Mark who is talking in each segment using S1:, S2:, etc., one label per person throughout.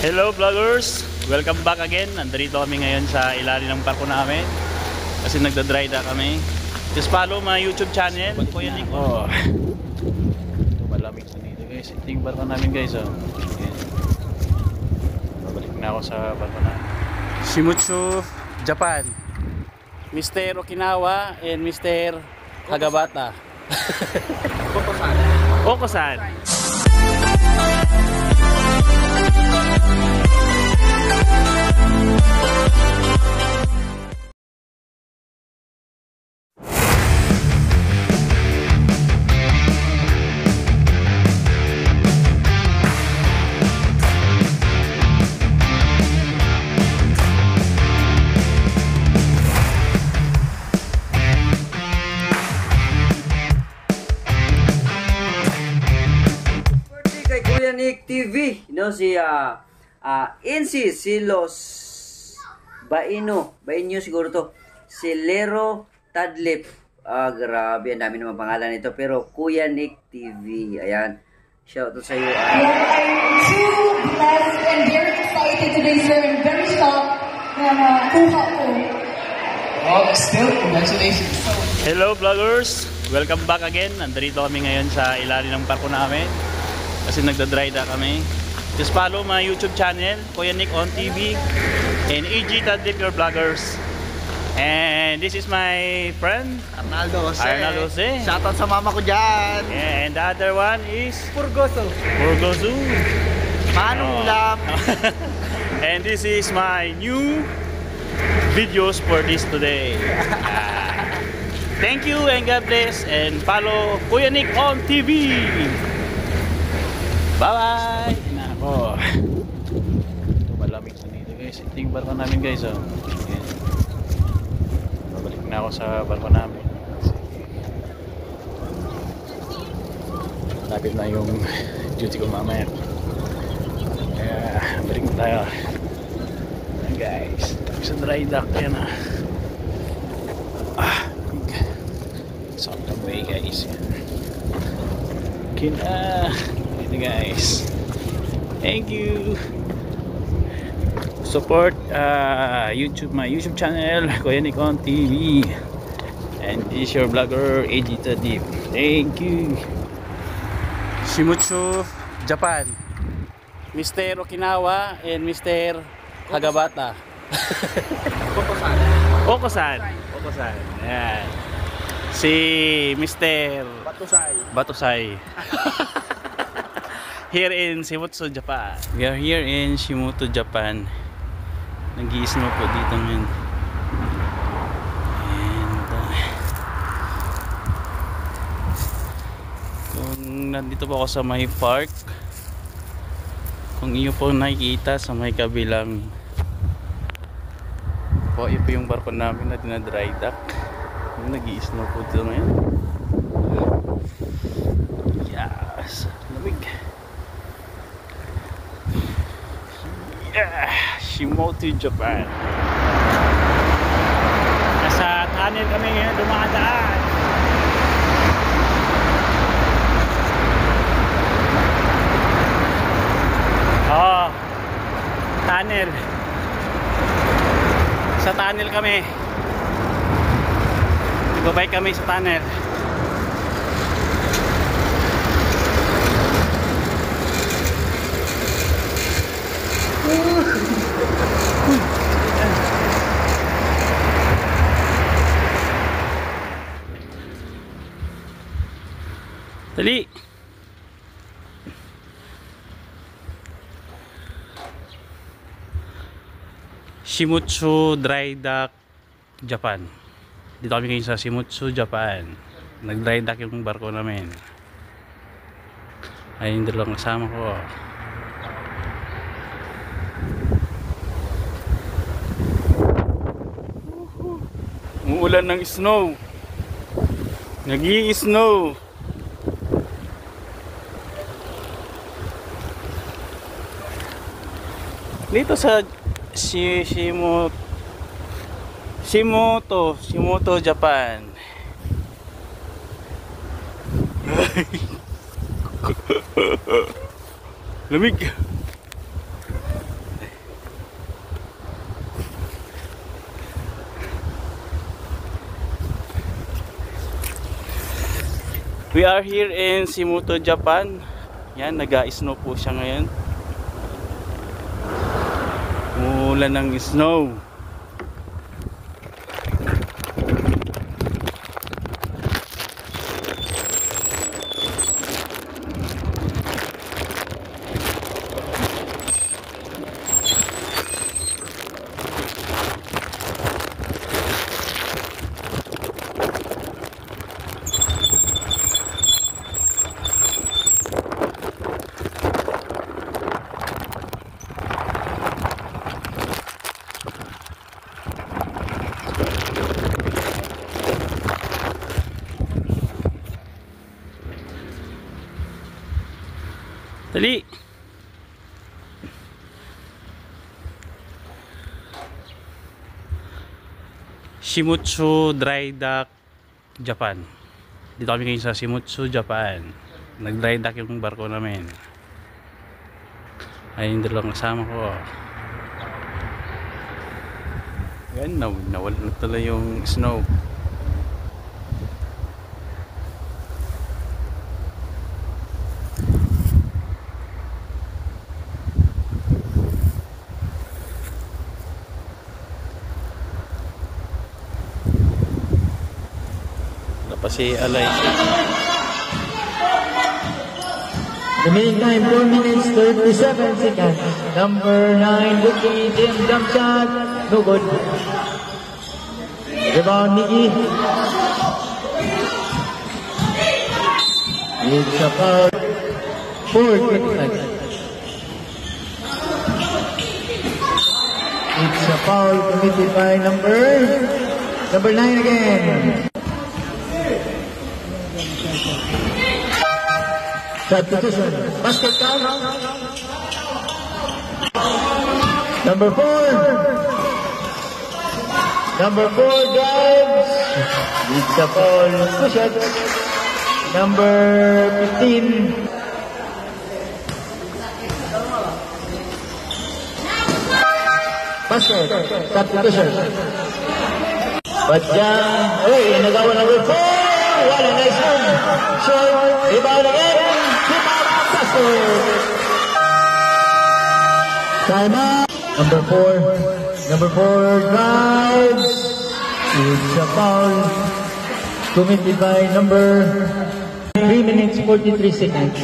S1: Hello vloggers! Welcome back again. Nandito kami ngayon sa ilalim ng parko namin kasi nagda-dry dock kami. Just follow my YouTube channel. Kuya Nick. Oh. Malamig na dito guys. Ito yung barko namin guys. Oh. Ayan. Babalik na ako sa barko namin. Shimutsu, Japan. Mr. Okinawa and Mr. Hagabata. Okosan. Okosan.
S2: Kay Kuya Nick TV, si Insi Silos Baino siguro to. Silero Tadlip. Grabe, ang dami naman pangalan nito, pero Kuya Nick TV. Ayan. Shout out sa iyo.
S3: I'm too blessed and very excited today, sir, and very shocked na kuha ko.
S4: Oh, still, congratulations.
S1: Hello vloggers! Welcome back again. Nandito kami ngayon sa ilalim ng parko namin kasi nagda-dry dock kami. Just follow my YouTube channel, Kuya Nick on TV, and EG Tadlip your vloggers. And this is my friend
S4: Arnaldo Jose.
S1: Arnaldo Jose.
S4: Shoutout sa mama ko dyan.
S1: And the other one is
S4: Purgoso.
S1: Purgoso.
S4: Manong Lam.
S1: And this is my new videos for this today. Thank you and God bless, and follow Kuya Nick on TV. Bye-bye! Nako. Malamig na dito guys. Ito yung barko namin guys. Oh. Ayan. Babalik na ako sa barko namin. Lapit na yung duty ko mamaya. Kaya balik na tayo. Ayan guys. Sa dry dock yan ah. It's on the way guys. Guys, thank you. Support my YouTube channel, Kuya Nick on TV, and this is your vlogger EG Tadlip. Thank you. Shimutsu, Japan. Mr. Okinawa and Mr. Hagabata.
S4: Okosan.
S1: Okosan. Okosan. Ayan. Si Mr. Batusay. Here in Shimutsu, Japan. We are here in Shimutsu, Japan. Nag-i-snow po dito ngayon. And kung nandito po ako sa may park, kung iyo po nakikita sa may kabilang po, yun po yung barko namin na dinadry dock. Nag-i-snow po dito ngayon. Yes, lamig. Yeah, Shimutsu, Japan. Nasa tunnel kami ngayon dumadaan. Oh, tunnel. Sa tunnel kami. Nagbabike kami sa tunnel. Dali. Shimutsu Dry Dock, Japan. Dito kami ngayon sa Shimutsu, Japan. Nag-dry dock yung barko namin. Ayun, dalawang kasama ko. Umuulan ng snow. Nag-i-snow. Dito sa Shimoto, Japan. Lamig. We are here in Shimuto, Japan. Yan, nag-snow po siya ngayon. Umulan ng snow. Dali! Shimutsu Dry Dock, Japan. Dito kami ngayon sa Shimutsu, Japan. Nag-dry dock yung barko namin. Ayun, dalawang kasama ko. Yan, nawala na tala yung snow. Si Alaysa.
S5: The mean time 4 minutes 37 seconds. Number 9 Buki Jim jump shot. No good. Rebound Nikki. It's a foul. 4-25. It's a foul committed by number 9 again. Substitution. Basket count. Number 4. Number 4 drives. It's a foul. Push it. Number 15. Basket. Substitution. Badjang. Uy, nagawa number 4. What a nice one. Short. Rebound again. Time out. Number 4 drives. It's a foul committed by number 3 minutes 43 seconds.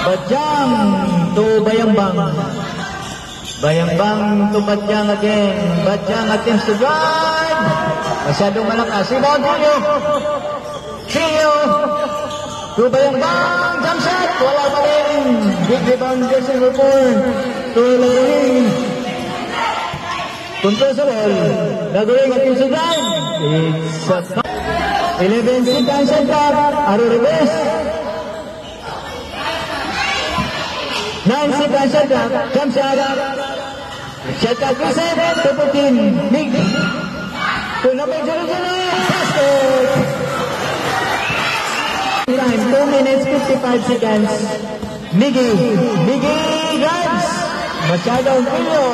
S5: Batyang to Bayambang. Bayambang to Batyang again. Batyang attempts to drive. Masyadong malakas. Rebound Trio. To Bayambang. Jump shot. Wala pa rin. Big rebound jersey number 4. To Laguling. Control sa ball. Laguling attempts to drive. It's a 11 seconds and top. Aro reverse. 9 seconds and top. Jump shot. Shot at reset. To 14. Big. To number 0-0. Basket. Time 2 minutes 55 seconds. Miggy drives. Masyadong Trio.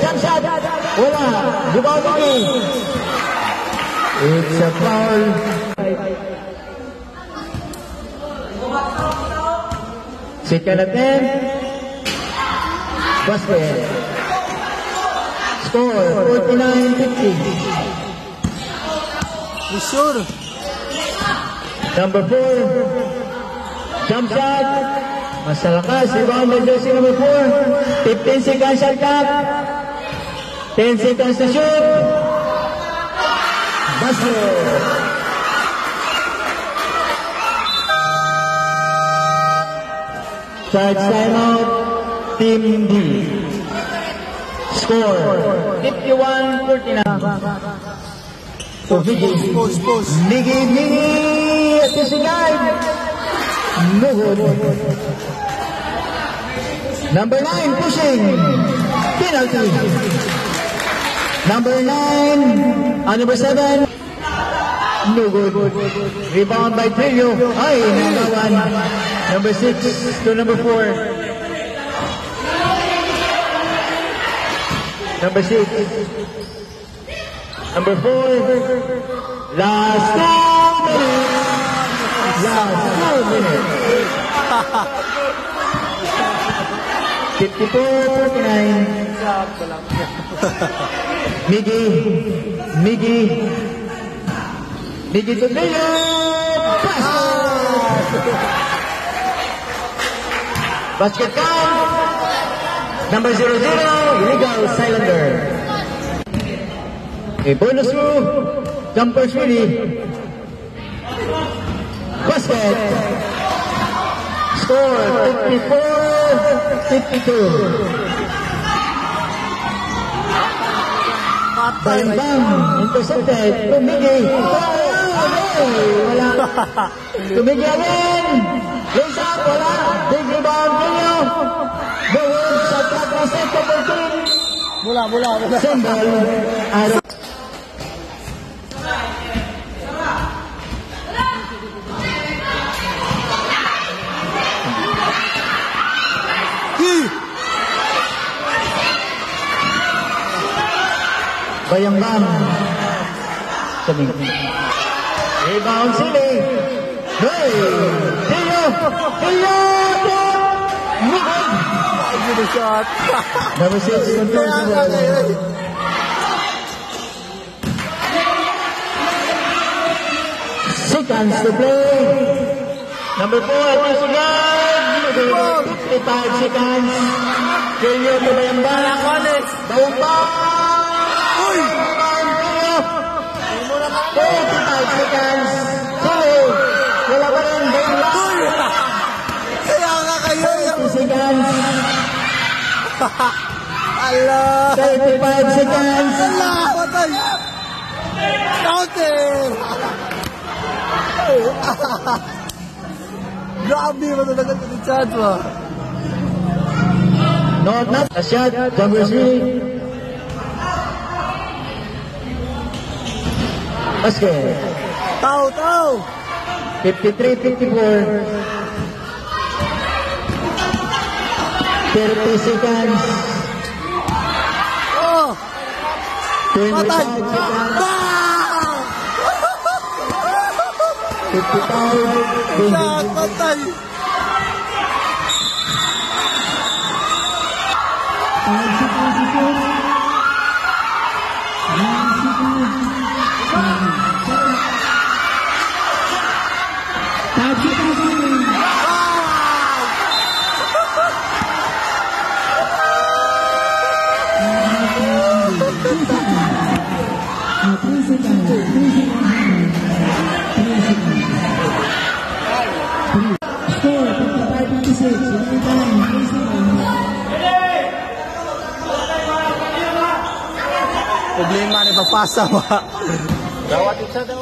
S5: Jump shot. Wala. Rebound Miggy. It's a foul. Second attempt. Basket. Score 49-50.
S4: You sure?
S5: Number 4. Jump shot. Masalakas. Rebound by jersey number 4. 15 seconds shot clock. 10 seconds to shoot. Basket. Charge timeout. Team D. Score 51-49. So Miggy. Miggy at the guard. No good. Number 9 pushing. Penalty. Number 9. Number 7. No good. Rebound by Trillo. Ay, nagawan. Number 6 to number 4. Number 6. Number 4, last 2 minutes. Last 2 minutes. 54-49. Miggy to Leo. Basket count. Number 00, illegal cylinder. A bonus rule. Jumpers ready. Basket. Score 54-52. Bang bang, intercepted. Tumigil. Wala. Tumigil again. Lace up, wala. Big rebound, Julio. Bawin sa track na set of 14.
S4: Mula.
S5: Symbol. Araw. Bayang-bang. Sabi. Rebound sili. Hey! Tio!
S4: Good shot.
S5: Number 6, controls the ball. Seconds to play. Number 4, Michigan. 55 seconds. Julio to Bayang-bang. Bayang-bang. 45 seconds. Sili. Wala pa rin. Bayang-bang.
S4: Kaya nga kayo.
S5: 30 seconds.
S4: Allah.
S5: 35 seconds.
S4: Allah. Patay. Counting. Grabe. Matalagan ka ni Chad mo.
S5: Not a shot. Number 3. Basket.
S4: Tao.
S5: 53-54. 30 seconds.
S4: Oh.
S5: 25
S4: Patay.
S5: seconds.
S4: Bang!
S5: 55.
S4: Chad, patay. Problema ni pagpasa ba?
S5: Dawat isa. Isa.